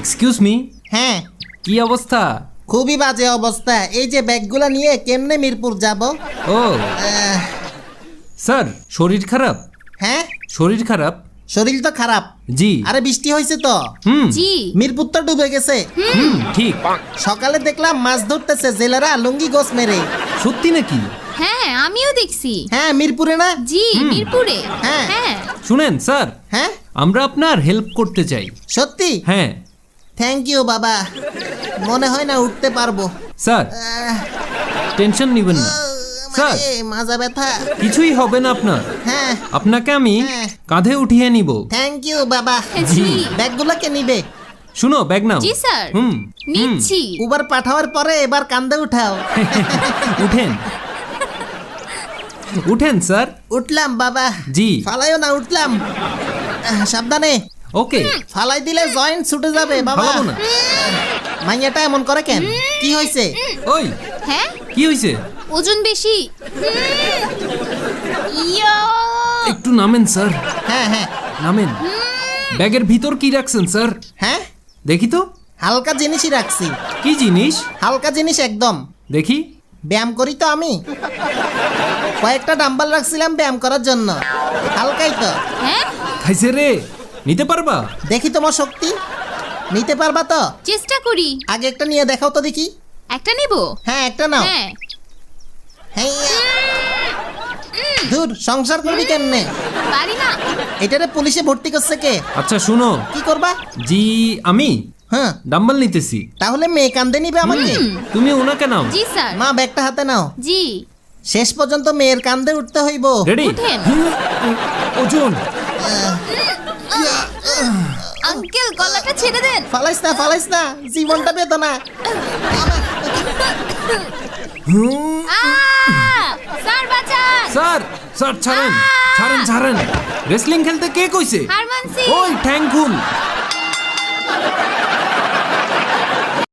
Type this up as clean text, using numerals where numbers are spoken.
Excuse me, হ্যাঁ কি অবস্থা? খুবই বাজে অবস্থা। এই যে ব্যাগগুলা নিয়ে কেমনে মিরপুর যাব? ও স্যার, শরীর খারাপ? হ্যাঁ শরীর খারাপ? শরীর তো খারাপ। জি। আরে বৃষ্টি হয়েছে তো, জি মিরপুর তো ডুবে গেছে। ঠিক। সকালে দেখলাম মাছ ধরতেছে জেলেরা লুঙ্গি গোছ মেরে। সত্যি নাকি? হ্যাঁ আমিও দেখছি। হ্যাঁ মিরপুরে না? জি মিরপুরে। হ্যাঁ। হ্যাঁ শুনেন স্যার, হ্যাঁ আমরা আপনার হেল্প করতে চাই। সত্যি? হ্যাঁ থ্যাংক ইউ বাবা, মনে হয় না উঠতে পারবো। স্যার, আহ, টেনশন নেবেন না স্যার, মানে মাজা ব্যথা। কিছুই হবে না আপনার। হ্যাঁ আপনাকে আমি হ্যাঁ। কাঁধে উঠিয়ে নিব। থ্যাংক ইউ বাবা। জি ব্যাগগুলোকে নিবে? শুনো, ব্যাগ নাও। জি স্যার হুম নিচ্ছি। উবার পাঠাওয়ার পরে এবার কান্দে উঠাও। উঠেন উঠেন স্যার। উঠলাম বাবা। জি। ফালাইও না, উঠলাম। সাবধানে, ওকে। ফালাই দিলে জয়েন্ট ছুটে যাবে বাবা। ফালাবো না। মাইয়াটা এমন করে কেন? কি হয়েছে? ওই হ্যাঁ কি হয়েছে? ওজন বেশি। ইয়ো একটু নামেন স্যার, হ্যাঁ হ্যাঁ নামেন। ব্যাগের ভিতর কি রাখছেন স্যার? হ্যাঁ, দেখি তো। হালকা জিনিসই রাখছি। কি জিনিস? হালকা জিনিস একদম। দেখি। ব্যায়াম করি তো আমি, কয়েকটা ডাম্বাল রাখছিলাম ব্যায়াম করার জন্য। হালকাই তো। হ্যাঁ খাইছে রে, নিতে পারবা? দেখি তোমার শক্তি, নিতে পারবা তো? চেষ্টা করি। আগে একটা নিয়ে দেখাও তো দেখি। একটা নিব? হ্যাঁ একটা নাও। হ্যাঁ হেইয়া। দূর, সংসার করবি কেমনে? পারি না। এটারে পুলিশে ভর্তি করছে কে? আচ্ছা শুনো, কি করবা? জি আমি হ্যাঁ, ডাম্বল নিতেছি, তাহলে মেয়ে কান্দে নিবে আমাকে? তুমি ওনাকে নাও। জি স্যার। মা ব্যাগটা হাতে নাও। জি শেষ পর্যন্ত মেয়ের কান্দে উঠতে হইব। রেডি? উঠেন। ওজন। আঙ্কেল গলাটা ছেড়ে দেন। ফালাইস না, ফালাইস না, জীবনটা বেদনা। স্যার বাঁচান। স্যার, স্যার ছাড়েন, ছাড়েন, ছাড়েন। রেসলিং খেলতে কে কইছে? হারমানসি। ওই ঠ্যাং খুল।